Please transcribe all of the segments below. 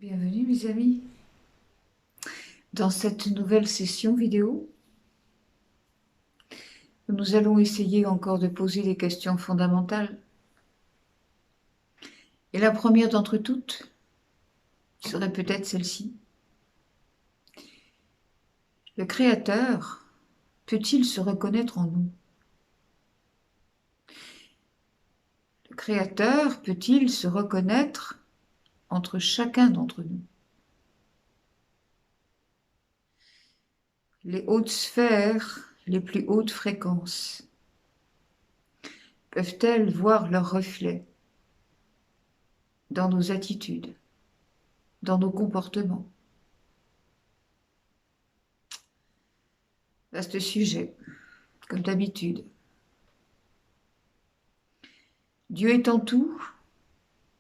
Bienvenue mes amis dans cette nouvelle session vidéo. Nous allons essayer encore de poser des questions fondamentales. Et la première d'entre toutes serait peut-être celle-ci. Le Créateur peut-il se reconnaître en nous? Le Créateur peut-il se reconnaître entre chacun d'entre nous? Les hautes sphères, les plus hautes fréquences, peuvent-elles voir leur reflet dans nos attitudes, dans nos comportements? Vaste sujet, comme d'habitude. Dieu est en tout,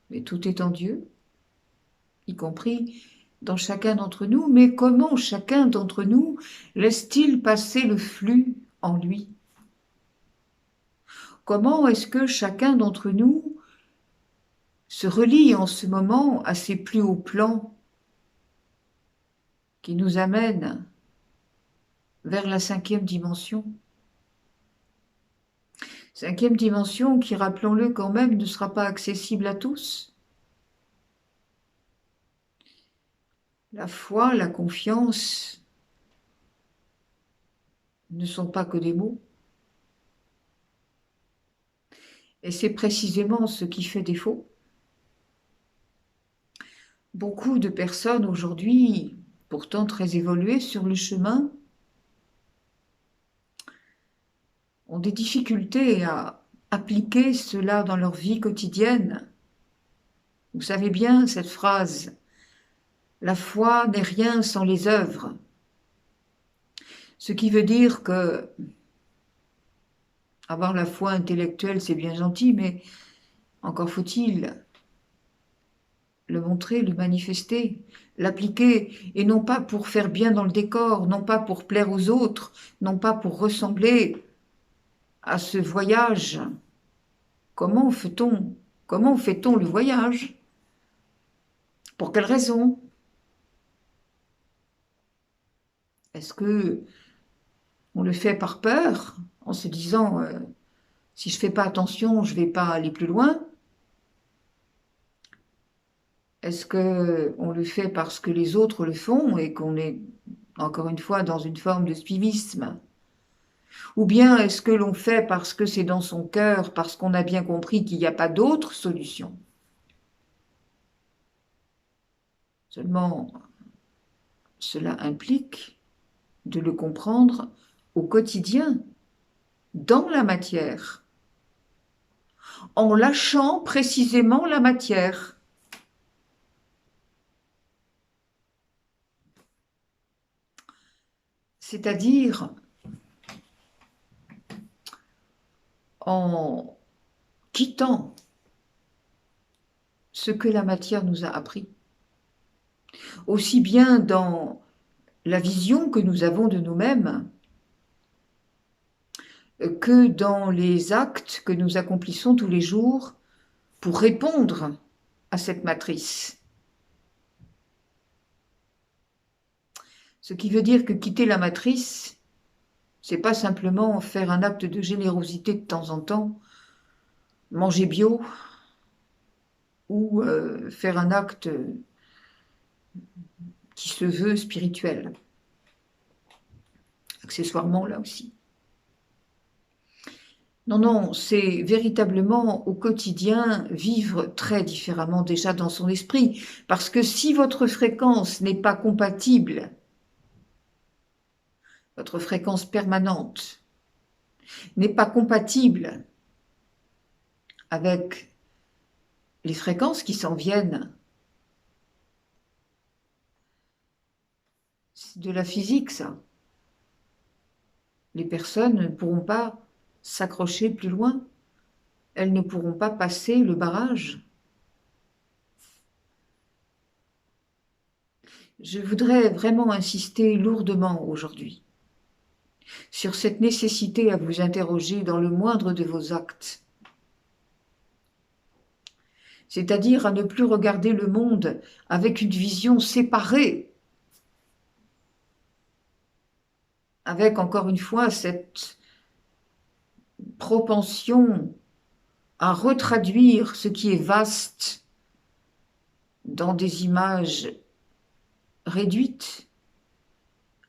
mais tout est en Dieu, y compris dans chacun d'entre nous. Mais comment chacun d'entre nous laisse-t-il passer le flux en lui? Comment est-ce que chacun d'entre nous se relie en ce moment à ces plus hauts plans qui nous amènent vers la 5e dimension? 5e dimension qui, rappelons-le quand même, ne sera pas accessible à tous. La foi, la confiance ne sont pas que des mots. Et c'est précisément ce qui fait défaut. Beaucoup de personnes aujourd'hui, pourtant très évoluées sur le chemin, ont des difficultés à appliquer cela dans leur vie quotidienne. Vous savez bien cette phrase, « La foi n'est rien sans les œuvres ». Ce qui veut dire que avoir la foi intellectuelle, c'est bien gentil, mais encore faut-il le montrer, le manifester, l'appliquer, et non pas pour faire bien dans le décor, non pas pour plaire aux autres, non pas pour ressembler à ce voyage. Comment fait-on le voyage? Pour quelle raison? Est-ce que on le fait par peur, en se disant si je fais pas attention, je vais pas aller plus loin? Est-ce que on le fait parce que les autres le font et qu'on est encore une fois dans une forme de suivisme? Ou bien est-ce que l'on fait parce que c'est dans son cœur, parce qu'on a bien compris qu'il n'y a pas d'autre solution? Seulement, cela implique de le comprendre au quotidien, dans la matière, en lâchant précisément la matière. C'est-à-dire en quittant ce que la matière nous a appris, aussi bien dans la vision que nous avons de nous-mêmes que dans les actes que nous accomplissons tous les jours pour répondre à cette matrice. Ce qui veut dire que quitter la matrice, c'est pas simplement faire un acte de générosité de temps en temps, manger bio, ou faire un acte qui se veut spirituel, accessoirement là aussi. Non, non, c'est véritablement au quotidien vivre très différemment déjà dans son esprit, parce que si votre fréquence n'est pas compatible, votre fréquence permanente n'est pas compatible avec les fréquences qui s'en viennent c'est de la physique, ça. Les personnes ne pourront pas s'accrocher plus loin, elles ne pourront pas passer le barrage. Je voudrais vraiment insister lourdement aujourd'hui sur cette nécessité à vous interroger dans le moindre de vos actes. c'est-à-dire à ne plus regarder le monde avec une vision séparée, avec encore une fois cette propension à retraduire ce qui est vaste dans des images réduites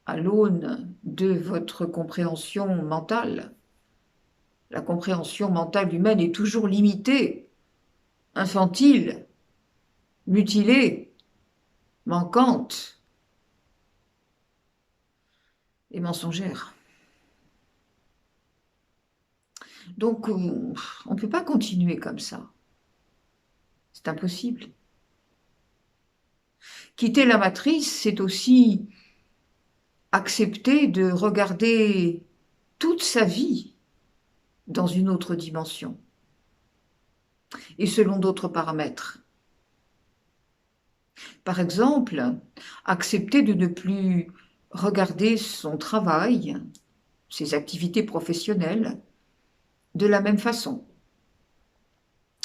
à l'aune de votre compréhension mentale. La compréhension mentale humaine est toujours limitée, infantile, mutilée, manquante et mensongère. Donc, on ne peut pas continuer comme ça. C'est impossible. Quitter la matrice, c'est aussi accepter de regarder toute sa vie dans une autre dimension et selon d'autres paramètres. Par exemple, accepter de ne plus regarder son travail, ses activités professionnelles, de la même façon.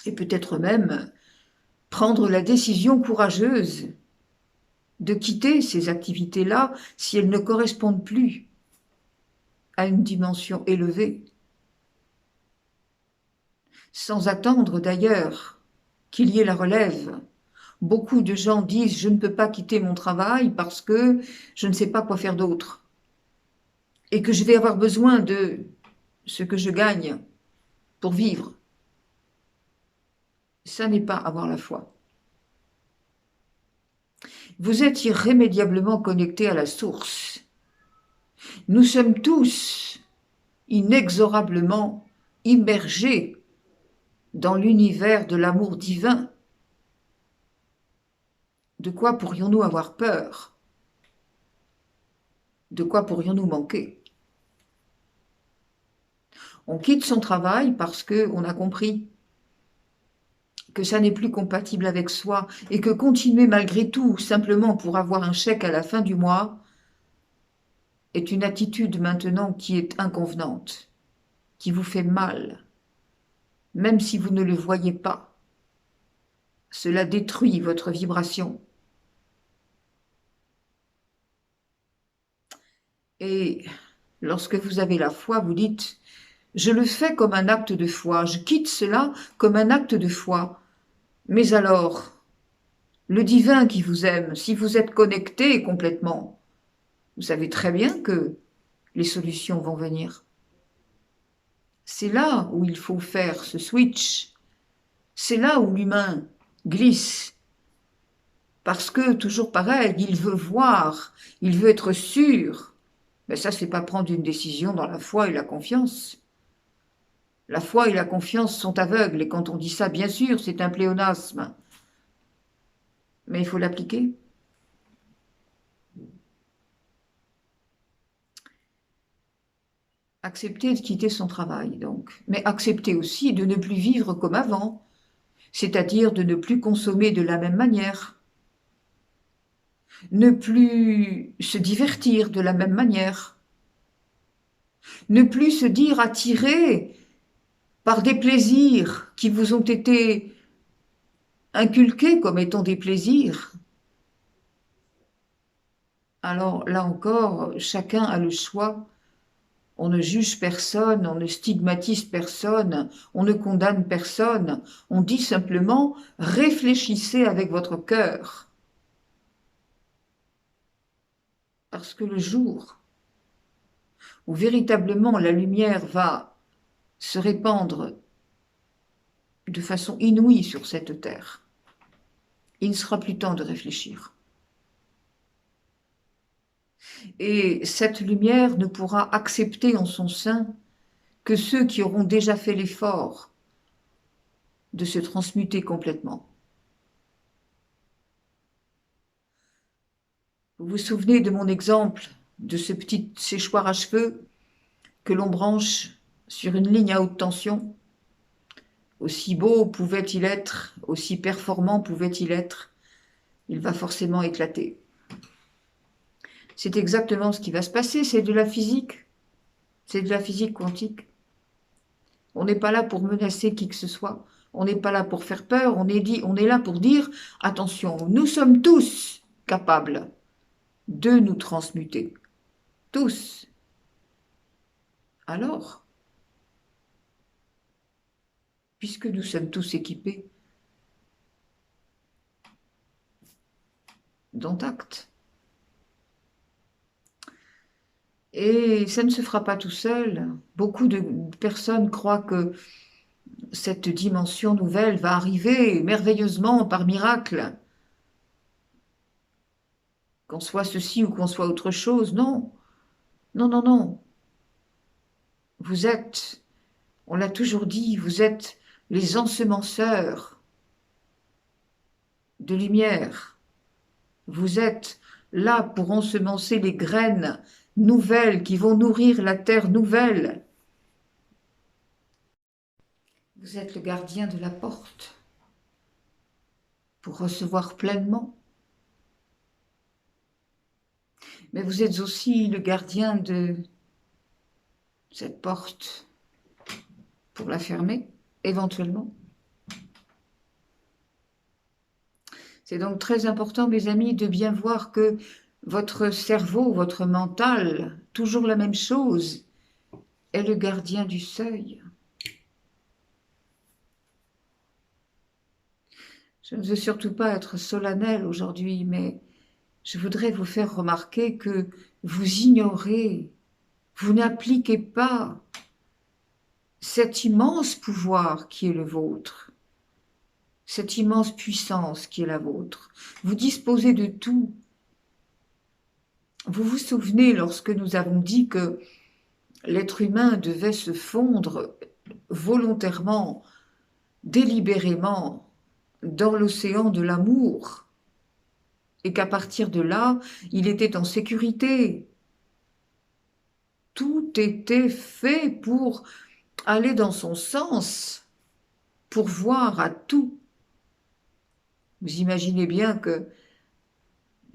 Et peut-être même prendre la décision courageuse de quitter ces activités-là si elles ne correspondent plus à une dimension élevée, sans attendre d'ailleurs qu'il y ait la relève. Beaucoup de gens disent « je ne peux pas quitter mon travail parce que je ne sais pas quoi faire d'autre et que je vais avoir besoin de ce que je gagne pour vivre ». Ça n'est pas avoir la foi. Vous êtes irrémédiablement connecté à la source. Nous sommes tous inexorablement immergés dans l'univers de l'amour divin. De quoi pourrions-nous avoir peur? De quoi pourrions-nous manquer? On quitte son travail parce qu'on a compris que ça n'est plus compatible avec soi et que continuer malgré tout, simplement pour avoir un chèque à la fin du mois, est une attitude maintenant qui est inconvenante, qui vous fait mal, même si vous ne le voyez pas. Cela détruit votre vibration. Et lorsque vous avez la foi, vous dites « je le fais comme un acte de foi, je quitte cela comme un acte de foi ». Mais alors, le divin qui vous aime, si vous êtes connecté complètement, vous savez très bien que les solutions vont venir. C'est là où il faut faire ce switch. C'est là où l'humain glisse. Parce que, toujours pareil, il veut voir, il veut être sûr. Mais ça, c'est pas prendre une décision dans la foi et la confiance. La foi et la confiance sont aveugles, et quand on dit ça, bien sûr, c'est un pléonasme. Mais il faut l'appliquer. Accepter de quitter son travail, donc. Mais accepter aussi de ne plus vivre comme avant, c'est-à-dire de ne plus consommer de la même manière, ne plus se divertir de la même manière, ne plus se dire attiré par des plaisirs qui vous ont été inculqués comme étant des plaisirs. Alors là encore, chacun a le choix. On ne juge personne, on ne stigmatise personne, on ne condamne personne. On dit simplement « réfléchissez avec votre cœur ». Parce que le jour où véritablement la lumière va se répandre de façon inouïe sur cette terre, il ne sera plus temps de réfléchir. Et cette lumière ne pourra accepter en son sein que ceux qui auront déjà fait l'effort de se transmuter complètement. Vous vous souvenez de mon exemple de ce petit séchoir à cheveux que l'on branche sur une ligne à haute tension? Aussi beau pouvait-il être, aussi performant pouvait-il être, il va forcément éclater. C'est exactement ce qui va se passer, c'est de la physique. C'est de la physique quantique. On n'est pas là pour menacer qui que ce soit. On n'est pas là pour faire peur, on est là pour dire, attention, nous sommes tous capables de nous transmuter. Tous. Alors, puisque nous sommes tous équipés, dont acte. Et ça ne se fera pas tout seul. Beaucoup de personnes croient que cette dimension nouvelle va arriver merveilleusement par miracle. Qu'on soit ceci ou qu'on soit autre chose, non. Non, non, non. Vous êtes, on l'a toujours dit, vous êtes les ensemenceurs de lumière. Vous êtes là pour ensemencer les graines nouvelles qui vont nourrir la terre nouvelle. Vous êtes le gardien de la porte pour recevoir pleinement. Mais vous êtes aussi le gardien de cette porte pour la fermer, éventuellement. C'est donc très important, mes amis, de bien voir que votre cerveau, votre mental, toujours la même chose, est le gardien du seuil. Je ne veux surtout pas être solennelle aujourd'hui, mais je voudrais vous faire remarquer que vous ignorez, vous n'appliquez pas cet immense pouvoir qui est le vôtre, cette immense puissance qui est la vôtre. Vous disposez de tout. Vous vous souvenez lorsque nous avons dit que l'être humain devait se fondre volontairement, délibérément, dans l'océan de l'amour, et qu'à partir de là, il était en sécurité. Tout était fait pour aller dans son sens, pour voir à tout. Vous imaginez bien que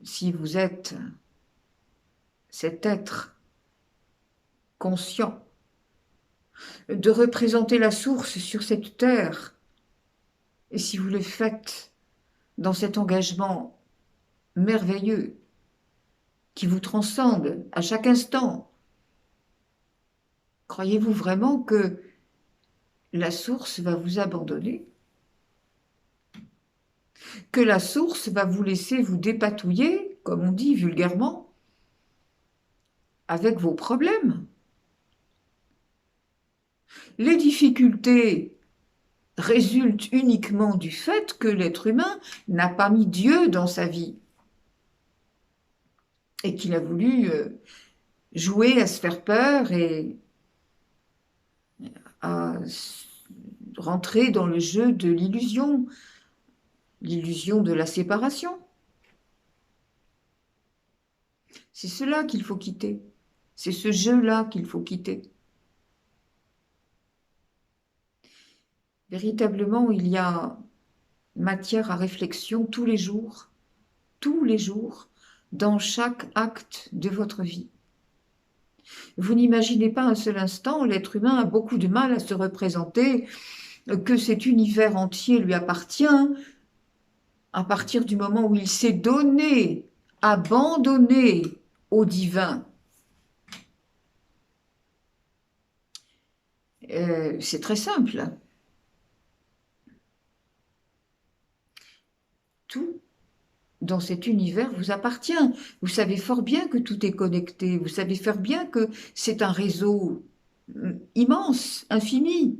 si vous êtes cet être conscient de représenter la source sur cette terre, et si vous le faites dans cet engagement merveilleux qui vous transcende à chaque instant, croyez-vous vraiment que la source va vous abandonner? Que la source va vous laisser vous dépatouiller, comme on dit vulgairement, avec vos problèmes? Les difficultés résultent uniquement du fait que l'être humain n'a pas mis Dieu dans sa vie et qu'il a voulu jouer à se faire peur et à rentrer dans le jeu de l'illusion de la séparation. C'est cela qu'il faut quitter, c'est ce jeu-là qu'il faut quitter. Véritablement, il y a matière à réflexion tous les jours, dans chaque acte de votre vie. Vous n'imaginez pas un seul instant, l'être humain a beaucoup de mal à se représenter que cet univers entier lui appartient à partir du moment où il s'est donné, abandonné au divin. C'est très simple. Tout dans cet univers vous appartient. Vous savez fort bien que tout est connecté. Vous savez fort bien que c'est un réseau immense, infini.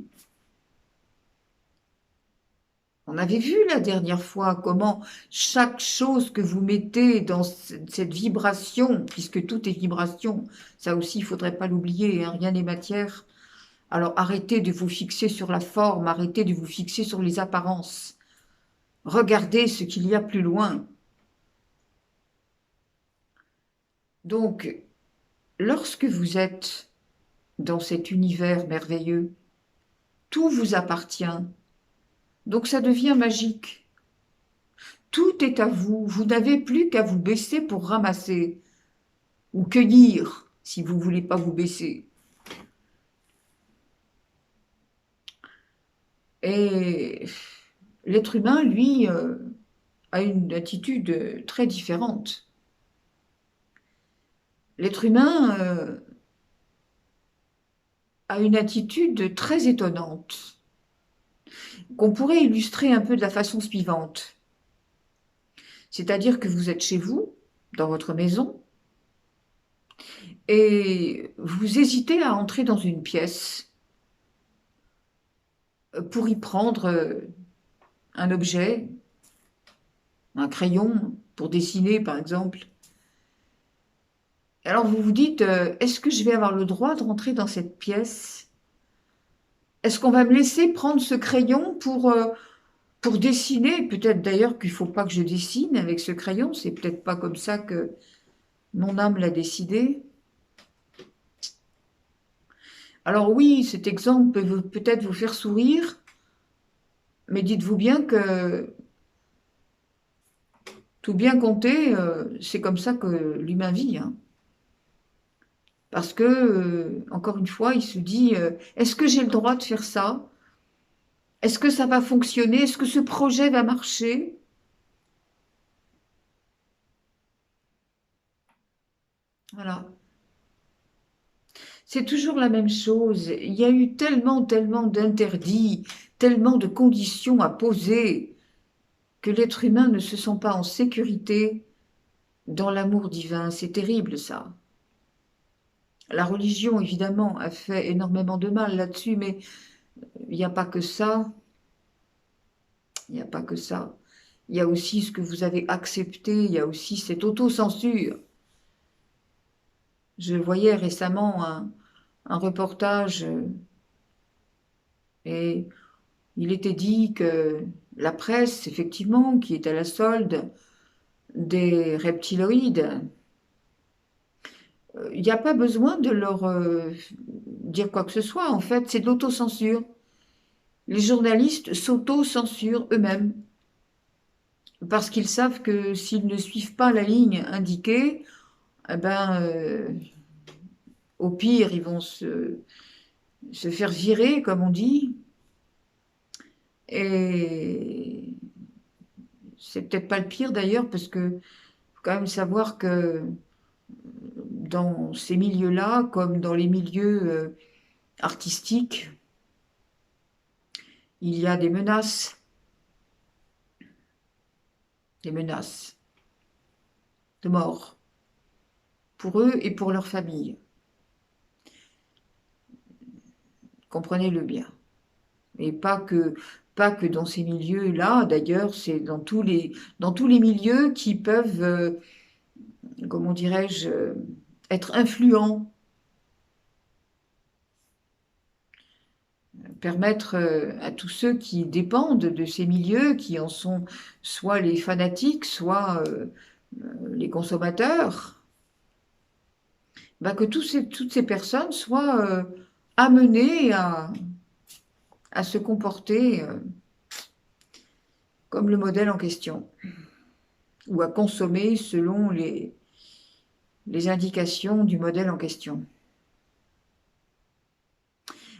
On avait vu la dernière fois comment chaque chose que vous mettez dans cette vibration, puisque tout est vibration, ça aussi il ne faudrait pas l'oublier, hein, rien n'est matière. Alors arrêtez de vous fixer sur la forme, arrêtez de vous fixer sur les apparences. Regardez ce qu'il y a plus loin. Donc, lorsque vous êtes dans cet univers merveilleux, tout vous appartient. Donc ça devient magique. Tout est à vous. Vous n'avez plus qu'à vous baisser pour ramasser ou cueillir si vous ne voulez pas vous baisser. Et l'être humain, lui, a une attitude très différente. L'être humain a une attitude très étonnante, qu'on pourrait illustrer un peu de la façon suivante. C'est-à-dire que vous êtes chez vous, dans votre maison, et vous hésitez à entrer dans une pièce pour y prendre un objet, un crayon, pour dessiner par exemple. Alors vous vous dites, est-ce que je vais avoir le droit de rentrer dans cette pièce? Est-ce qu'on va me laisser prendre ce crayon pour dessiner? Peut-être d'ailleurs qu'il ne faut pas que je dessine avec ce crayon, c'est peut-être pas comme ça que mon âme l'a décidé. Alors oui, cet exemple peut peut-être vous faire sourire, mais dites-vous bien que tout bien compter, c'est comme ça que l'humain vit, hein. Parce que, encore une fois, il se dit, est-ce que j'ai le droit de faire ça? Est-ce que ça va fonctionner? Est-ce que ce projet va marcher? Voilà. C'est toujours la même chose. Il y a eu tellement, tellement d'interdits, tellement de conditions à poser, que l'être humain ne se sent pas en sécurité dans l'amour divin. C'est terrible, ça. La religion, évidemment, a fait énormément de mal là-dessus, mais il n'y a pas que ça. Il n'y a pas que ça. Il y a aussi ce que vous avez accepté, il y a aussi cette autocensure. Je voyais récemment un reportage et il était dit que la presse, effectivement, qui est à la solde des reptiloïdes, il n'y a pas besoin de leur dire quoi que ce soit. En fait, c'est de l'autocensure. Les journalistes s'auto-censurent eux-mêmes parce qu'ils savent que s'ils ne suivent pas la ligne indiquée, eh ben, au pire, ils vont se faire virer, comme on dit. Et c'est peut-être pas le pire d'ailleurs, parce que faut quand même savoir que dans ces milieux-là, comme dans les milieux artistiques, il y a des menaces de mort pour eux et pour leur famille. Comprenez-le bien. Et pas que dans ces milieux-là, d'ailleurs, c'est dans tous les milieux qui peuvent, comment dirais-je, être influents, permettre à tous ceux qui dépendent de ces milieux, qui en sont soit les fanatiques, soit les consommateurs, bah, que toutes ces personnes soient amenées à se comporter comme le modèle en question, ou à consommer selon les indications du modèle en question.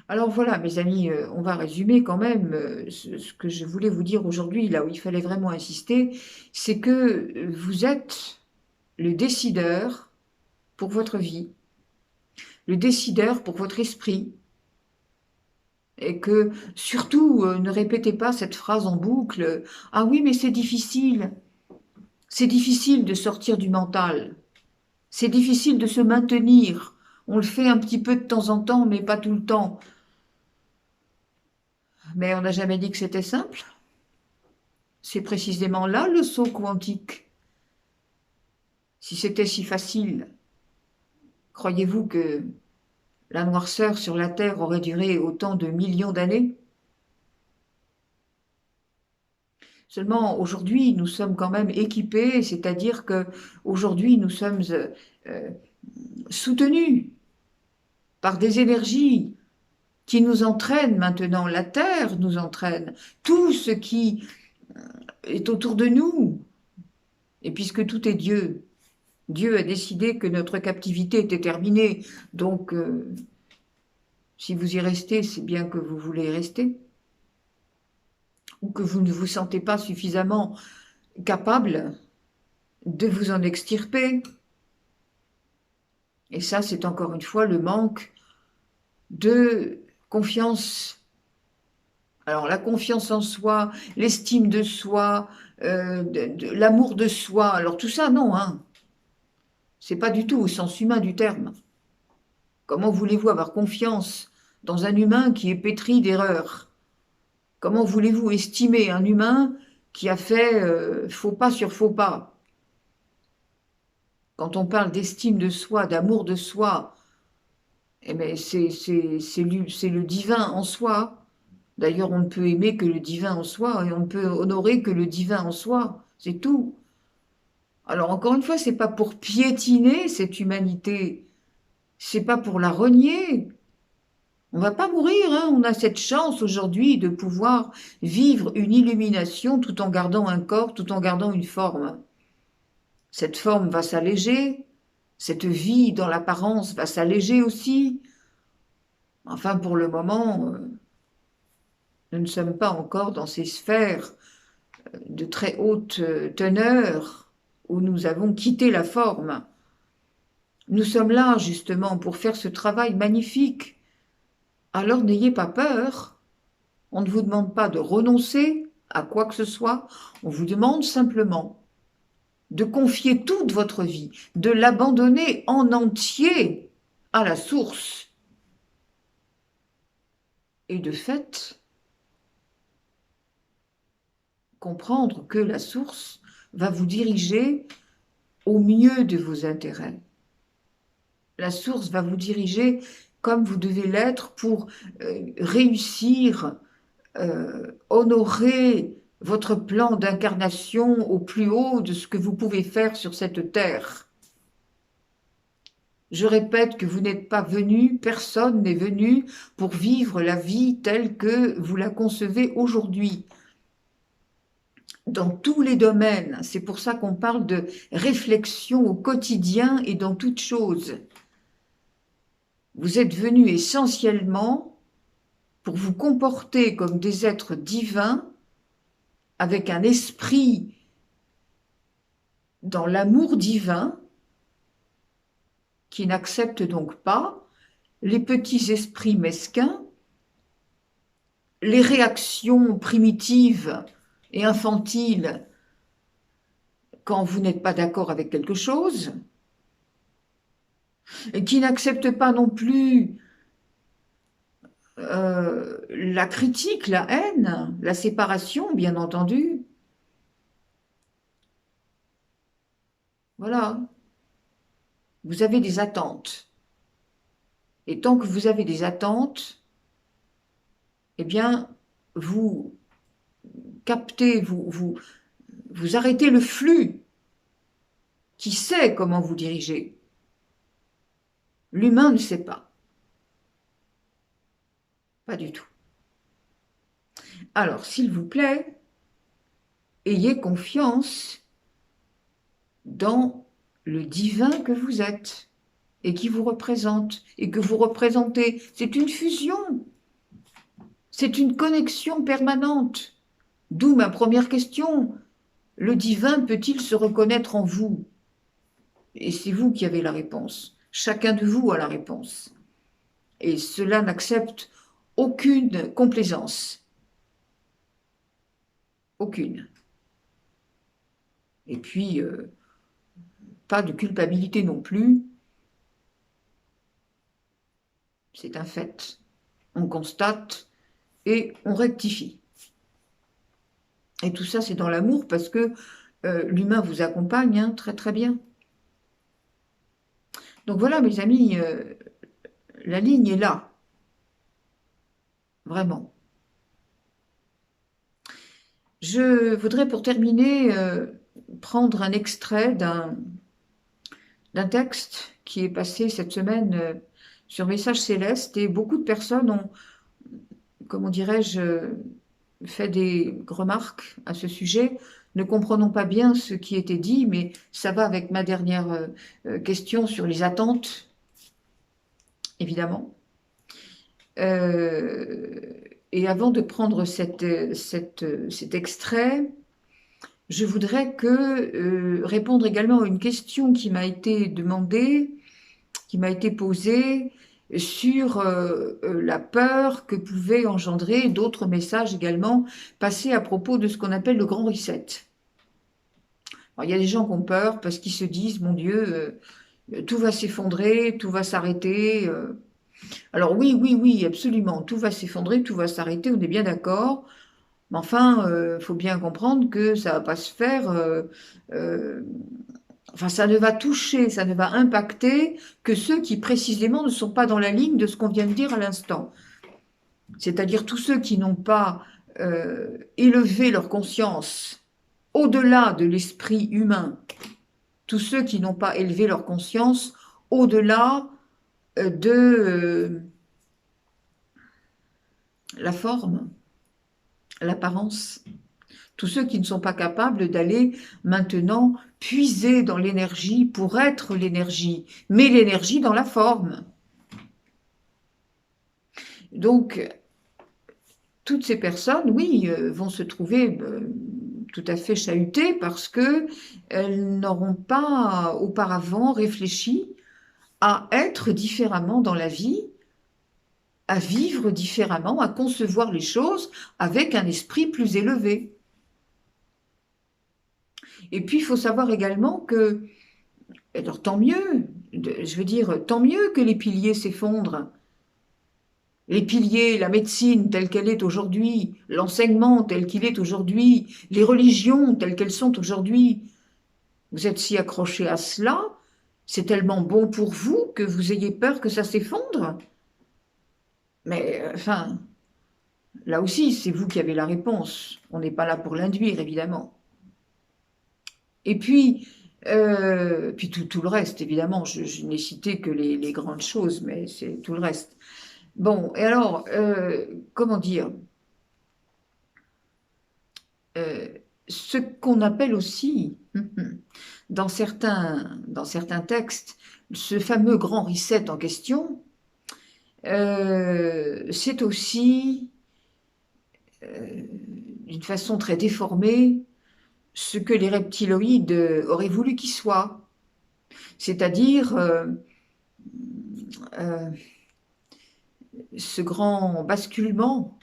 Alors voilà, mes amis, on va résumer quand même ce que je voulais vous dire aujourd'hui, là où il fallait vraiment insister, c'est que vous êtes le décideur pour votre vie, le décideur pour votre esprit, et que surtout ne répétez pas cette phrase en boucle, ah oui, mais c'est difficile de sortir du mental, c'est difficile de se maintenir, on le fait un petit peu de temps en temps, mais pas tout le temps. Mais on n'a jamais dit que c'était simple. C'est précisément là le saut quantique. Si c'était si facile, croyez-vous que la noirceur sur la Terre aurait duré autant de millions d'années? Seulement, aujourd'hui, nous sommes quand même équipés, c'est-à-dire que aujourd'hui, nous sommes euh, soutenus par des énergies qui nous entraînent maintenant. La Terre nous entraîne. Tout ce qui est autour de nous. Et puisque tout est Dieu, Dieu a décidé que notre captivité était terminée. Donc, si vous y restez, c'est bien que vous voulez y rester. ou que vous ne vous sentez pas suffisamment capable de vous en extirper. Et ça, c'est encore une fois le manque de confiance. Alors la confiance en soi, l'estime de soi, l'amour de soi, alors tout ça, non, hein. C'est pas du tout au sens humain du terme. Comment voulez-vous avoir confiance dans un humain qui est pétri d'erreurs? Comment voulez-vous estimer un humain qui a fait faux pas sur faux pas? Quand on parle d'estime de soi, d'amour de soi, eh bien, c'est le divin en soi. D'ailleurs, on ne peut aimer que le divin en soi et on ne peut honorer que le divin en soi. C'est tout. Alors, encore une fois, c'est pas pour piétiner cette humanité, c'est pas pour la renier. On va pas mourir, hein. On a cette chance aujourd'hui de pouvoir vivre une illumination tout en gardant un corps, tout en gardant une forme. Cette forme va s'alléger, cette vie dans l'apparence va s'alléger aussi. Enfin, pour le moment, nous ne sommes pas encore dans ces sphères de très haute teneur où nous avons quitté la forme. Nous sommes là justement pour faire ce travail magnifique. Alors n'ayez pas peur. On ne vous demande pas de renoncer à quoi que ce soit. On vous demande simplement de confier toute votre vie, de l'abandonner en entier à la source. Et de fait, comprendre que la source va vous diriger au mieux de vos intérêts. La source va vous diriger comme vous devez l'être pour réussir, honorer votre plan d'incarnation au plus haut de ce que vous pouvez faire sur cette terre. Je répète que vous n'êtes pas venu, personne n'est venu pour vivre la vie telle que vous la concevez aujourd'hui. Dans tous les domaines, c'est pour ça qu'on parle de réflexion au quotidien et dans toute chose. Vous êtes venus essentiellement pour vous comporter comme des êtres divins, avec un esprit dans l'amour divin, qui n'accepte donc pas les petits esprits mesquins, les réactions primitives et infantiles quand vous n'êtes pas d'accord avec quelque chose, et qui n'accepte pas non plus la critique, la haine, la séparation, bien entendu. Voilà. Vous avez des attentes. Et tant que vous avez des attentes, eh bien, vous captez, vous arrêtez le flux qui sait comment vous diriger. L'humain ne sait pas. Pas du tout. Alors, s'il vous plaît, ayez confiance dans le divin que vous êtes et qui vous représente et que vous représentez. C'est une fusion. C'est une connexion permanente. D'où ma première question. Le divin peut-il se reconnaître en vous? Et c'est vous qui avez la réponse. Chacun de vous a la réponse. Et cela n'accepte aucune complaisance. Aucune. Et puis, pas de culpabilité non plus. C'est un fait. On constate et on rectifie. Et tout ça, c'est dans l'amour parce que l'humain vous accompagne hein, très très bien. Donc voilà, mes amis, la ligne est là. Vraiment. Je voudrais pour terminer prendre un extrait d'un texte qui est passé cette semaine sur Message Céleste et beaucoup de personnes ont, comment dirais-je, fait des remarques à ce sujet, ne comprenons pas bien ce qui était dit, mais ça va avec ma dernière question sur les attentes, évidemment. Et avant de prendre cet extrait, je voudrais répondre également à une question qui m'a été demandée, qui m'a été posée sur la peur que pouvaient engendrer d'autres messages également passés à propos de ce qu'on appelle le grand reset. Alors, il y a des gens qui ont peur parce qu'ils se disent, mon Dieu, tout va s'effondrer, tout va s'arrêter. Alors oui, oui, oui, absolument, tout va s'effondrer, tout va s'arrêter, on est bien d'accord. Mais enfin, il faut bien comprendre que ça va pas se faire. Euh, enfin, ça ne va toucher, ça ne va impacter que ceux qui précisément ne sont pas dans la ligne de ce qu'on vient de dire à l'instant. C'est-à-dire tous ceux qui n'ont pas élevé leur conscience au-delà de l'esprit humain, tous ceux qui n'ont pas élevé leur conscience au-delà de la forme, l'apparence. Tous ceux qui ne sont pas capables d'aller maintenant puiser dans l'énergie pour être l'énergie, mais l'énergie dans la forme. Donc, toutes ces personnes, oui, vont se trouver tout à fait chahutées parce qu'elles n'auront pas auparavant réfléchi à être différemment dans la vie, à vivre différemment, à concevoir les choses avec un esprit plus élevé. Et puis, il faut savoir également que, alors tant mieux, je veux dire, tant mieux que les piliers s'effondrent. Les piliers, la médecine telle qu'elle est aujourd'hui, l'enseignement tel qu'il est aujourd'hui, les religions telles qu'elles sont aujourd'hui. Vous êtes si accrochés à cela, c'est tellement bon pour vous que vous ayez peur que ça s'effondre. Mais enfin, là aussi, c'est vous qui avez la réponse. On n'est pas là pour l'induire, évidemment. Et puis, tout le reste, évidemment, je n'ai cité que les grandes choses, mais c'est tout le reste. Bon, et alors, comment dire, euh, ce qu'on appelle aussi, dans certains textes, ce fameux grand reset en question, c'est aussi, d'une façon très déformée, ce que les reptiloïdes auraient voulu qu'il soit. C'est-à-dire euh, ce grand basculement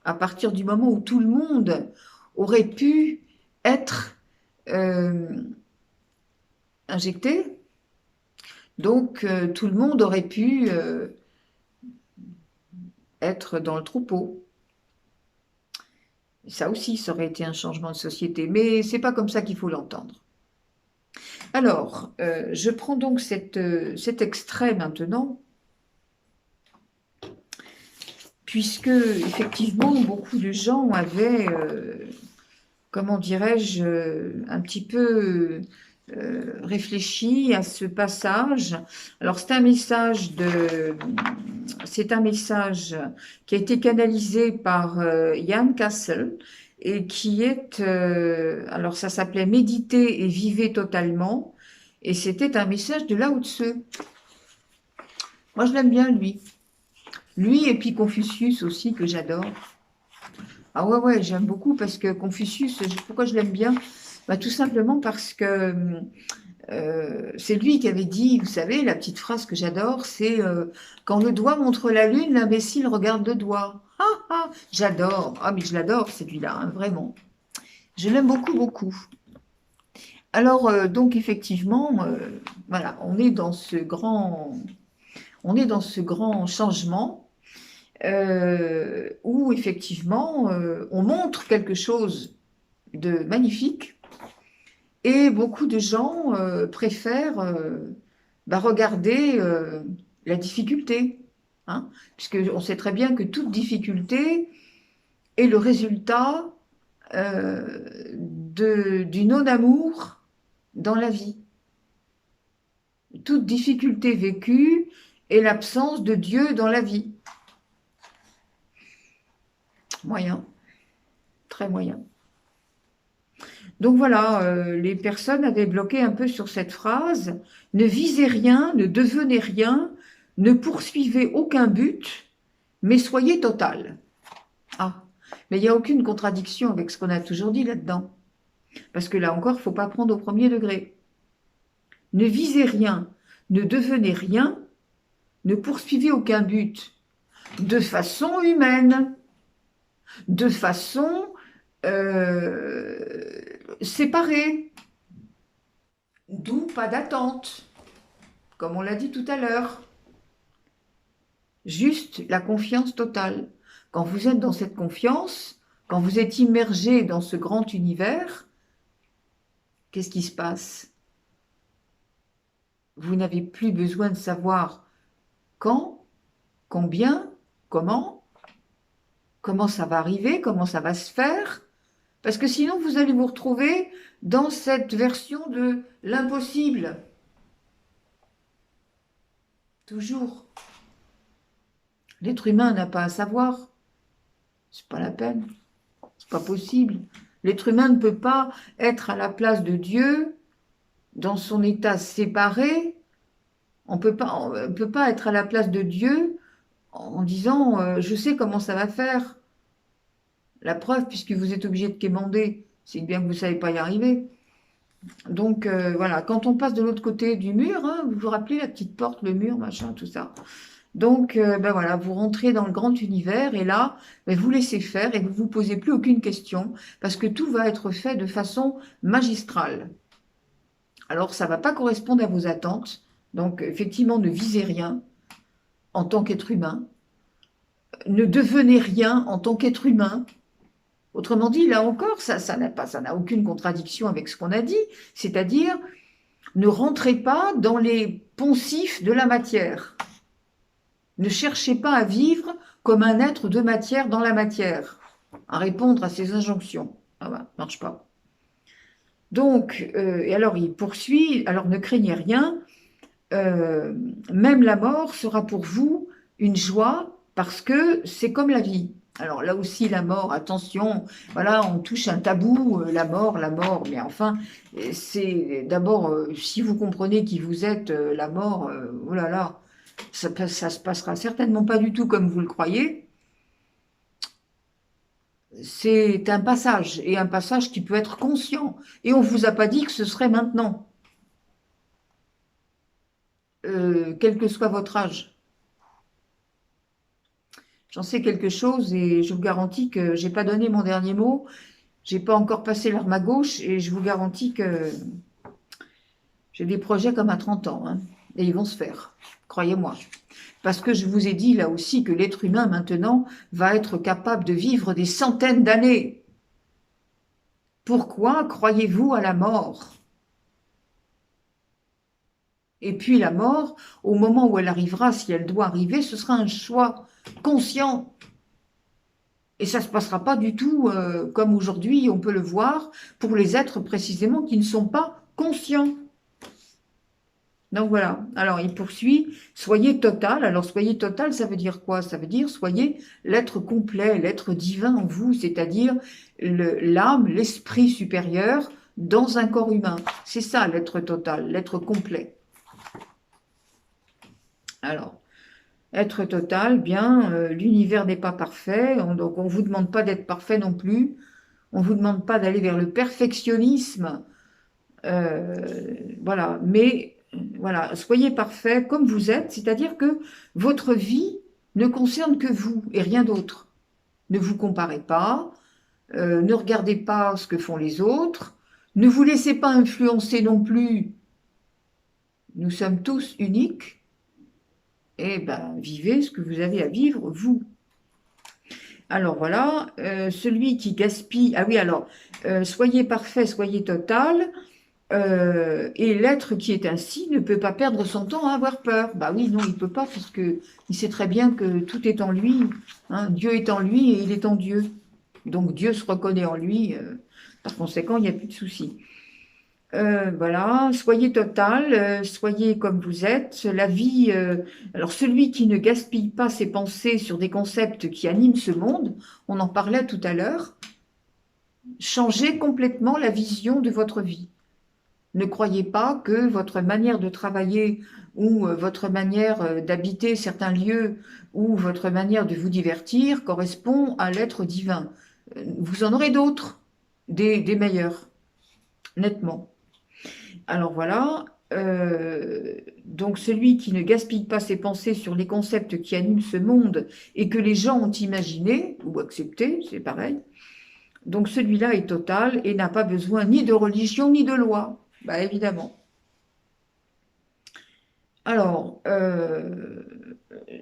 à partir du moment où tout le monde aurait pu être injecté. Donc tout le monde aurait pu être dans le troupeau. Ça aussi, ça aurait été un changement de société, mais c'est pas comme ça qu'il faut l'entendre. Alors, je prends donc cet extrait maintenant, puisque effectivement beaucoup de gens avaient, comment dirais-je, un petit peu réfléchi à ce passage. Alors c'est un message qui a été canalisé par Jan Kassel et qui est, alors ça s'appelait Méditer et vivez totalement, et c'était un message de Lao Tse. Moi je l'aime bien lui et puis Confucius aussi que j'adore. Ah ouais, j'aime beaucoup parce que Confucius, pourquoi je l'aime bien? Bah, tout simplement parce que c'est lui qui avait dit, vous savez, la petite phrase que j'adore, c'est quand le doigt montre la lune, l'imbécile regarde le doigt. Ah, ah, j'adore. Ah, mais je l'adore, celui-là, hein, vraiment. Je l'aime beaucoup, beaucoup. Alors, donc, effectivement, voilà, on est dans ce grand changement où, effectivement, on montre quelque chose de magnifique. Et beaucoup de gens préfèrent regarder la difficulté, hein, puisqu'on sait très bien que toute difficulté est le résultat du non-amour dans la vie. Toute difficulté vécue est l'absence de Dieu dans la vie. Moyen, très moyen. Donc voilà, les personnes avaient bloqué un peu sur cette phrase. Ne visez rien, ne devenez rien, ne poursuivez aucun but, mais soyez total. Ah, mais il n'y a aucune contradiction avec ce qu'on a toujours dit là-dedans. Parce que là encore, il ne faut pas prendre au premier degré. Ne visez rien, ne devenez rien, ne poursuivez aucun but, de façon humaine, de façon séparée, d'où pas d'attente, comme on l'a dit tout à l'heure. Juste la confiance totale. Quand vous êtes dans cette confiance, quand vous êtes immergé dans ce grand univers, qu'est-ce qui se passe? Vous n'avez plus besoin de savoir quand, combien, comment ça va arriver, comment ça va se faire, parce que sinon vous allez vous retrouver dans cette version de l'impossible. Toujours. L'être humain n'a pas à savoir. C'est pas la peine. C'est pas possible. L'être humain ne peut pas être à la place de Dieu dans son état séparé. On peut pas être à la place de Dieu en disant je sais comment ça va faire. La preuve, puisque vous êtes obligé de quémander, c'est bien que vous ne savez pas y arriver. Donc voilà, quand on passe de l'autre côté du mur, hein, vous vous rappelez la petite porte, le mur, machin, tout ça. Donc ben voilà, vous rentrez dans le grand univers et là, ben, vous laissez faire et vous ne vous posez plus aucune question parce que tout va être fait de façon magistrale. Alors ça ne va pas correspondre à vos attentes, donc effectivement ne visez rien en tant qu'être humain, ne devenez rien en tant qu'être humain. Autrement dit, là encore, ça n'a aucune contradiction avec ce qu'on a dit, c'est-à-dire ne rentrez pas dans les poncifs de la matière. Ne cherchez pas à vivre comme un être de matière dans la matière, à répondre à ces injonctions. Ah bah, marche pas. Donc, et alors il poursuit, alors ne craignez rien, même la mort sera pour vous une joie parce que c'est comme la vie. Alors là aussi, la mort, attention, voilà, on touche un tabou, la mort, mais enfin, c'est d'abord, si vous comprenez qui vous êtes, la mort, oh là là, ça se passera certainement pas du tout comme vous le croyez. C'est un passage, et un passage qui peut être conscient. Et on ne vous a pas dit que ce serait maintenant, quel que soit votre âge. J'en sais quelque chose et je vous garantis que j'ai pas donné mon dernier mot. J'ai pas encore passé l'arme à gauche et je vous garantis que j'ai des projets comme à 30 ans. Hein, et ils vont se faire, croyez-moi. Parce que je vous ai dit là aussi que l'être humain maintenant va être capable de vivre des centaines d'années. Pourquoi croyez-vous à la mort? Et puis la mort, au moment où elle arrivera, si elle doit arriver, ce sera un choix conscient. Et ça ne se passera pas du tout comme aujourd'hui, on peut le voir, pour les êtres précisément qui ne sont pas conscients. Donc voilà, alors il poursuit, soyez total. Alors soyez total, ça veut dire quoi? Ça veut dire soyez l'être complet, l'être divin en vous, c'est-à-dire l'âme, l'esprit supérieur dans un corps humain. C'est ça l'être total, l'être complet. Alors, être total, bien, l'univers n'est pas parfait, donc on ne vous demande pas d'être parfait non plus, on ne vous demande pas d'aller vers le perfectionnisme, voilà, mais voilà, soyez parfait comme vous êtes, c'est-à-dire que votre vie ne concerne que vous et rien d'autre. Ne vous comparez pas, ne regardez pas ce que font les autres, ne vous laissez pas influencer non plus, nous sommes tous uniques, et ben vivez ce que vous avez à vivre, vous. Alors voilà, celui qui gaspille, ah oui alors, soyez parfait, soyez total, et l'être qui est ainsi ne peut pas perdre son temps à avoir peur. Bah oui, non, il ne peut pas, puisque il sait très bien que tout est en lui, hein, Dieu est en lui et il est en Dieu. Donc Dieu se reconnaît en lui, par conséquent, il n'y a plus de souci. Voilà, soyez total, soyez comme vous êtes. La vie, alors celui qui ne gaspille pas ses pensées sur des concepts qui animent ce monde, on en parlait tout à l'heure, changez complètement la vision de votre vie. Ne croyez pas que votre manière de travailler ou votre manière d'habiter certains lieux ou votre manière de vous divertir correspond à l'être divin. Vous en aurez d'autres, des meilleurs, nettement. Alors voilà, donc celui qui ne gaspille pas ses pensées sur les concepts qui animent ce monde et que les gens ont imaginé ou accepté, c'est pareil, donc celui-là est total et n'a pas besoin ni de religion ni de loi, bah évidemment. Alors,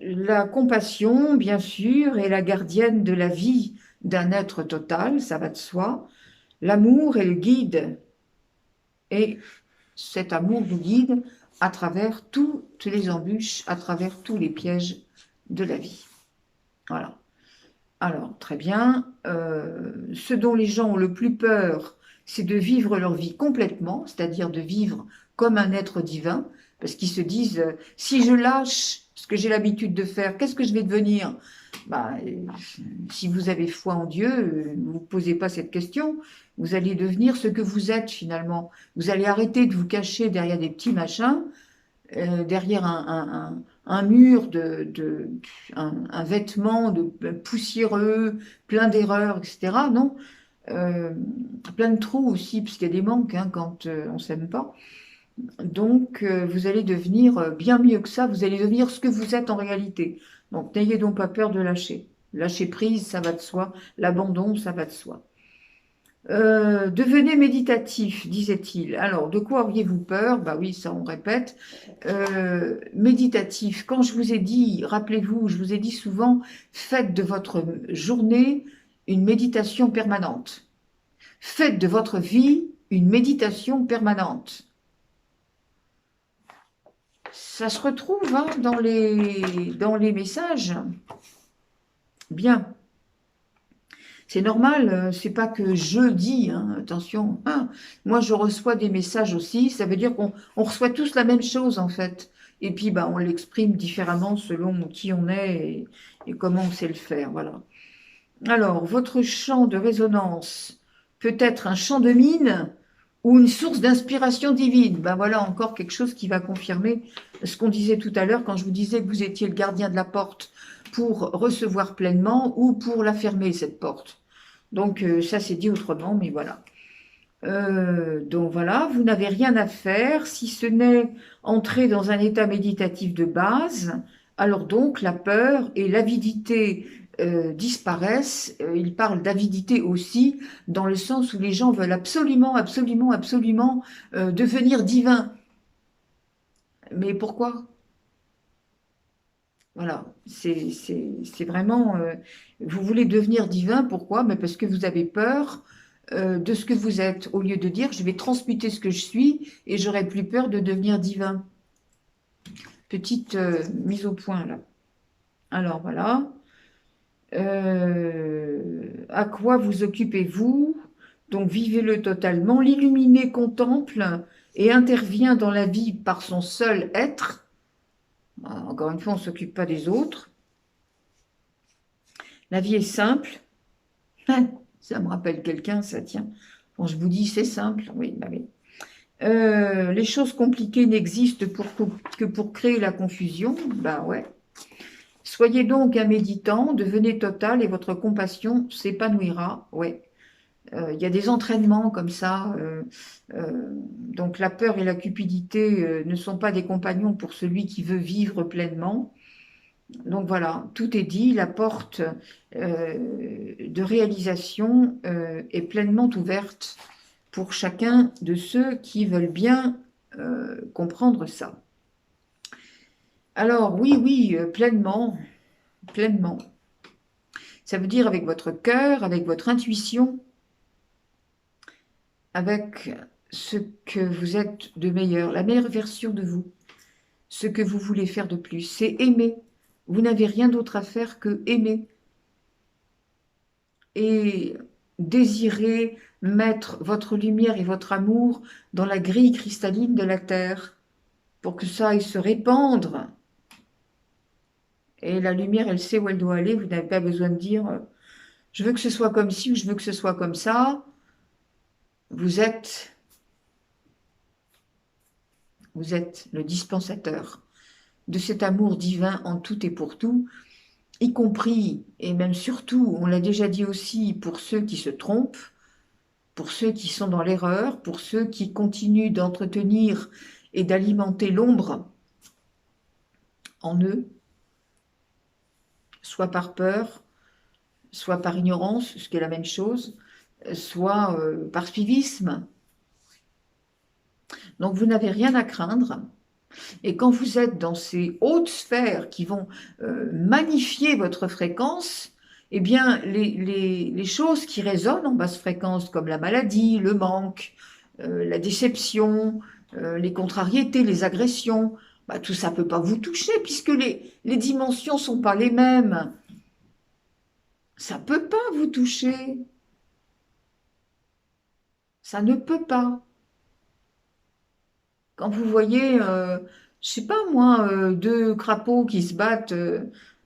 la compassion, bien sûr, est la gardienne de la vie d'un être total, ça va de soi. L'amour est le guide, et cet amour vous guide à travers toutes les embûches, à travers tous les pièges de la vie. Voilà. Alors, très bien. Ce dont les gens ont le plus peur, c'est de vivre leur vie complètement, c'est-à-dire de vivre comme un être divin, parce qu'ils se disent, si je lâche ce que j'ai l'habitude de faire, qu'est-ce que je vais devenir? Bah, si vous avez foi en Dieu, vous ne posez pas cette question, vous allez devenir ce que vous êtes finalement. Vous allez arrêter de vous cacher derrière des petits machins, derrière un mur un vêtement de poussiéreux, plein d'erreurs, etc. Non, euh, plein de trous aussi, parce qu'il y a des manques hein, quand on s'aime pas. Donc, vous allez devenir bien mieux que ça. Vous allez devenir ce que vous êtes en réalité. Donc, n'ayez donc pas peur de lâcher. Lâcher prise, ça va de soi. L'abandon, ça va de soi. Devenez méditatif, disait-il. Alors, de quoi auriez-vous peur? Bah oui, ça on répète. Méditatif, quand je vous ai dit, rappelez-vous, je vous ai dit souvent, faites de votre journée une méditation permanente. Faites de votre vie une méditation permanente. Ça se retrouve hein, dans les messages. Bien. C'est normal, c'est pas que je dis, hein, attention. Hein. Moi, je reçois des messages aussi. Ça veut dire qu'on reçoit tous la même chose, en fait. Et puis, bah, on l'exprime différemment selon qui on est et comment on sait le faire. Voilà. Alors, votre champ de résonance peut être un champ de mine ou une source d'inspiration divine. Ben voilà encore quelque chose qui va confirmer ce qu'on disait tout à l'heure quand je vous disais que vous étiez le gardien de la porte pour recevoir pleinement ou pour la fermer, cette porte. Donc ça c'est dit autrement, mais voilà. Donc voilà, vous n'avez rien à faire si ce n'est entrer dans un état méditatif de base. Alors donc la peur et l'avidité disparaissent. Il parle d'avidité aussi dans le sens où les gens veulent absolument, absolument, absolument devenir divins. Mais pourquoi? Voilà, c'est vraiment... vous voulez devenir divin, pourquoi? Mais parce que vous avez peur de ce que vous êtes, au lieu de dire je vais transmuter ce que je suis et j'aurai plus peur de devenir divin. Petite mise au point là. Alors voilà. À quoi vous occupez-vous? Donc vivez-le totalement. L'illuminé contemple et intervient dans la vie par son seul être. Encore une fois, on ne s'occupe pas des autres. La vie est simple. Ça me rappelle quelqu'un, ça tient. Quand je vous dis c'est simple, oui, bah oui. Les choses compliquées n'existent que pour créer la confusion. Ben ouais. Soyez donc un méditant, devenez total et votre compassion s'épanouira. Ouais. Il y a des entraînements comme ça. Donc la peur et la cupidité ne sont pas des compagnons pour celui qui veut vivre pleinement. Donc voilà, tout est dit. La porte de réalisation est pleinement ouverte pour chacun de ceux qui veulent bien comprendre ça. Alors oui, oui, pleinement, pleinement. Ça veut dire avec votre cœur, avec votre intuition, avec ce que vous êtes de meilleur, la meilleure version de vous, ce que vous voulez faire de plus, c'est aimer. Vous n'avez rien d'autre à faire que aimer et désirer mettre votre lumière et votre amour dans la grille cristalline de la terre pour que ça aille se répandre. Et la lumière, elle sait où elle doit aller. Vous n'avez pas besoin de dire je veux que ce soit comme ci ou je veux que ce soit comme ça. Vous êtes Vous êtes le dispensateur de cet amour divin en tout et pour tout, y compris, et même surtout, on l'a déjà dit aussi, pour ceux qui se trompent, pour ceux qui sont dans l'erreur, pour ceux qui continuent d'entretenir et d'alimenter l'ombre en eux, soit par peur, soit par ignorance, ce qui est la même chose, soit par suivisme. Donc vous n'avez rien à craindre. Et quand vous êtes dans ces hautes sphères qui vont magnifier votre fréquence, eh bien, les choses qui résonnent en basse fréquence, comme la maladie, le manque, la déception, les contrariétés, les agressions, bah, tout ça ne peut pas vous toucher puisque les dimensions ne sont pas les mêmes. Ça ne peut pas vous toucher. Ça ne peut pas. Quand vous voyez, je sais pas moi, deux crapauds qui se battent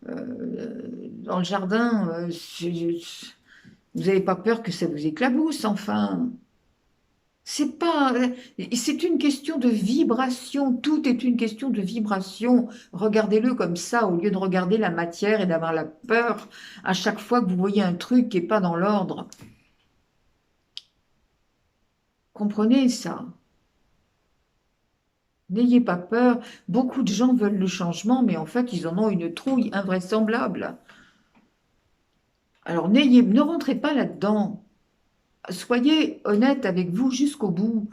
dans le jardin, vous n'avez pas peur que ça vous éclabousse, enfin. C'est pas, c'est une question de vibration. Tout est une question de vibration. Regardez-le comme ça, au lieu de regarder la matière et d'avoir la peur à chaque fois que vous voyez un truc qui n'est pas dans l'ordre. Comprenez ça. N'ayez pas peur. Beaucoup de gens veulent le changement, mais en fait, ils en ont une trouille invraisemblable. Alors, ne rentrez pas là-dedans. Soyez honnête avec vous jusqu'au bout.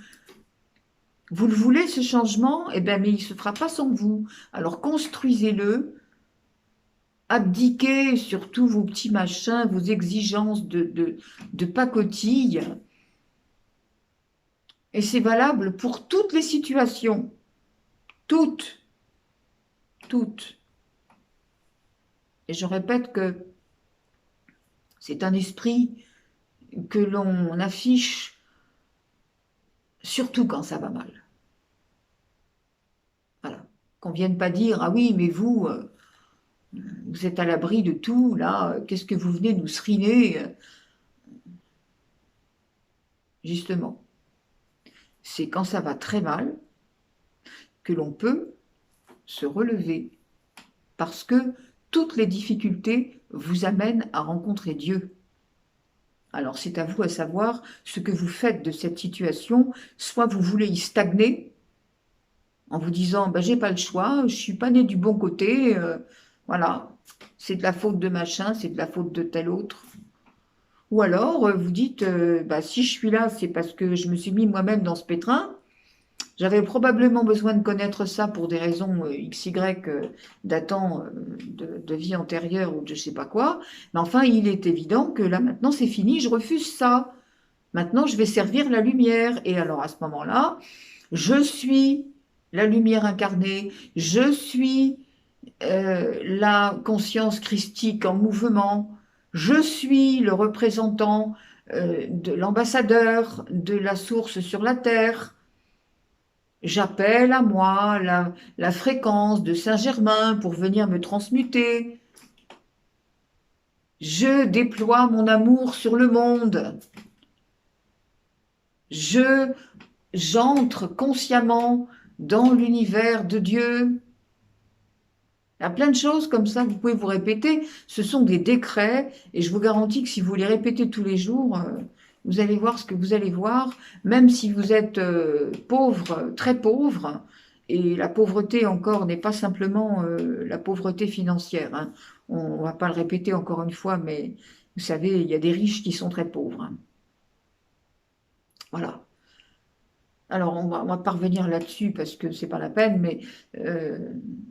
Vous le voulez, ce changement? Eh bien, mais il ne se fera pas sans vous. Alors, construisez-le. Abdiquez sur tous vos petits machins, vos exigences de pacotille. Et c'est valable pour toutes les situations. Toutes. Toutes. Et je répète que c'est un esprit que l'on affiche surtout quand ça va mal. Voilà. Qu'on vienne pas dire, ah oui, mais vous, vous êtes à l'abri de tout, là, qu'est-ce que vous venez nous seriner? Justement, c'est quand ça va très mal que l'on peut se relever, parce que toutes les difficultés vous amènent à rencontrer Dieu. Alors c'est à vous à savoir ce que vous faites de cette situation. Soit vous voulez y stagner en vous disant ben, j'ai pas le choix, je suis pas né du bon côté, voilà, c'est de la faute de machin, c'est de la faute de tel autre. Ou alors vous dites bah, si je suis là, c'est parce que je me suis mis moi-même dans ce pétrin. J'avais probablement besoin de connaître ça pour des raisons XY datant de vie antérieure ou de je sais pas quoi. Mais enfin, il est évident que là maintenant c'est fini, je refuse ça. Maintenant, je vais servir la lumière. Et alors à ce moment-là, je suis la lumière incarnée, je suis la conscience christique en mouvement, je suis le représentant de l'ambassadeur de la source sur la terre. J'appelle à moi la fréquence de Saint-Germain pour venir me transmuter. Je déploie mon amour sur le monde. J'entre consciemment dans l'univers de Dieu. Il y a plein de choses comme ça que vous pouvez vous répéter. Ce sont des décrets et je vous garantis que si vous les répétez tous les jours, vous allez voir ce que vous allez voir, même si vous êtes pauvre, très pauvre, et la pauvreté encore n'est pas simplement la pauvreté financière, hein. On ne va pas le répéter encore une fois, mais vous savez, il y a des riches qui sont très pauvres, hein. Voilà. Alors, on va pas revenir là-dessus parce que c'est pas la peine, mais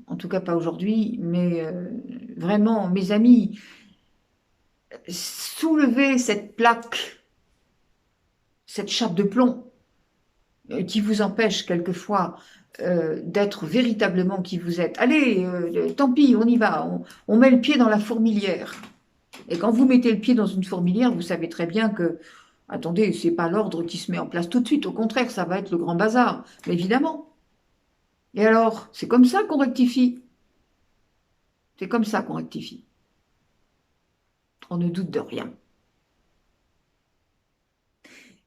en tout cas pas aujourd'hui. Mais vraiment, mes amis, soulevez cette plaque, cette chape de plomb qui vous empêche quelquefois d'être véritablement qui vous êtes. Allez, tant pis, on y va. On met le pied dans la fourmilière. Et quand vous mettez le pied dans une fourmilière, vous savez très bien que attendez, c'est pas l'ordre qui se met en place tout de suite. Au contraire, ça va être le grand bazar. Mais évidemment. Et alors, c'est comme ça qu'on rectifie. C'est comme ça qu'on rectifie. On ne doute de rien.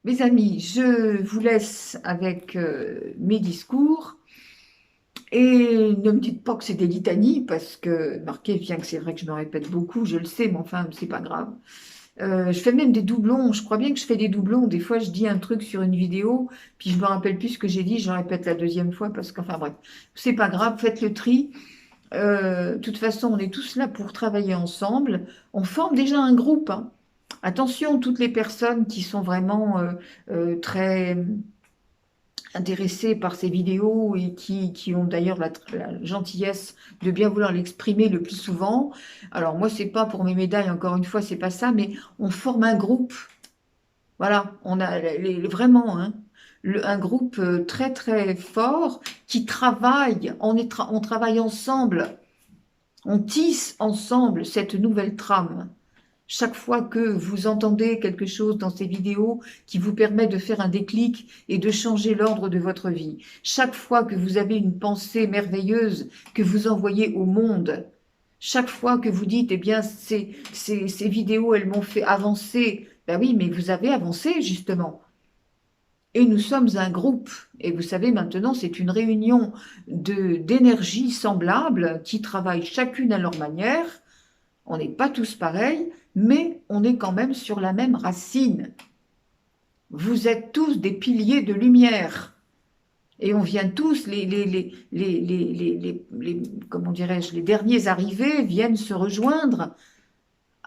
Mes amis, je vous laisse avec mes discours et ne me dites pas que c'est des litanies parce que, marquez bien que c'est vrai que je me répète beaucoup, je le sais, mais enfin, c'est pas grave. Je fais même des doublons, je crois bien que je fais des doublons. Des fois, je dis un truc sur une vidéo, puis je me rappelle plus ce que j'ai dit, je le répète la deuxième fois parce qu'enfin bref, c'est pas grave, faites le tri. De toute façon, on est tous là pour travailler ensemble. On forme déjà un groupe, hein. Attention, toutes les personnes qui sont vraiment très intéressées par ces vidéos et qui ont d'ailleurs la gentillesse de bien vouloir l'exprimer le plus souvent. Alors moi, c'est pas pour mes médailles, encore une fois, c'est pas ça, mais on forme un groupe. Voilà, on a vraiment hein, un groupe très très fort qui travaille. On travaille ensemble, on tisse ensemble cette nouvelle trame. Chaque fois que vous entendez quelque chose dans ces vidéos qui vous permet de faire un déclic et de changer l'ordre de votre vie, chaque fois que vous avez une pensée merveilleuse que vous envoyez au monde, chaque fois que vous dites, eh bien, ces vidéos, elles m'ont fait avancer, ben oui, mais vous avez avancé justement. Et nous sommes un groupe. Et vous savez, maintenant, c'est une réunion d'énergies semblables qui travaillent chacune à leur manière. On n'est pas tous pareils, mais on est quand même sur la même racine. Vous êtes tous des piliers de lumière. Et on vient tous, comment dirais-je, les derniers arrivés viennent se rejoindre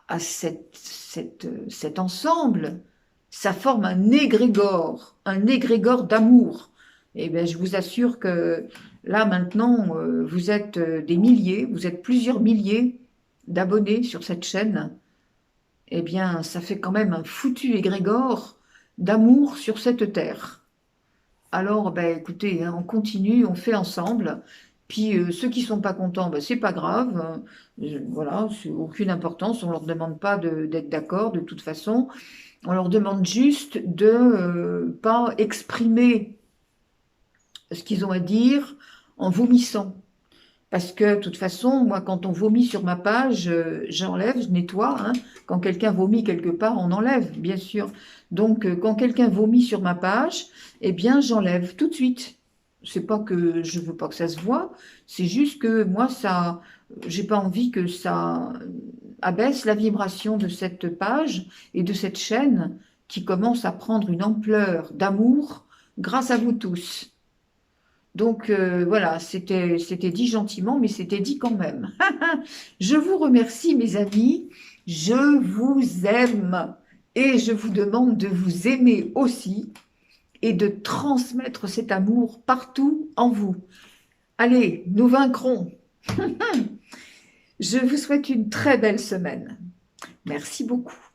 à cet ensemble. Ça forme un égrégore d'amour. Et bien, je vous assure que là, maintenant, vous êtes des milliers, vous êtes plusieurs milliers d'abonnés sur cette chaîne. Eh bien, ça fait quand même un foutu égrégore d'amour sur cette terre. Alors, ben, écoutez, hein, on continue, on fait ensemble. Puis ceux qui sont pas contents, ben, c'est pas grave. Voilà, c'est aucune importance. On leur demande pas d'être d'accord de toute façon. On leur demande juste de pas exprimer ce qu'ils ont à dire en vomissant. Parce que de toute façon, moi, quand on vomit sur ma page, j'enlève, je nettoie, hein. Quand quelqu'un vomit quelque part, on enlève, bien sûr. Donc, quand quelqu'un vomit sur ma page, eh bien, j'enlève tout de suite. C'est pas que je veux pas que ça se voit, c'est juste que moi, ça, j'ai pas envie que ça abaisse la vibration de cette page et de cette chaîne qui commence à prendre une ampleur d'amour grâce à vous tous. Donc voilà, c'était dit gentiment, mais c'était dit quand même. Je vous remercie, mes amis. Je vous aime et je vous demande de vous aimer aussi et de transmettre cet amour partout en vous. Allez, nous vaincrons. Je vous souhaite une très belle semaine. Merci beaucoup.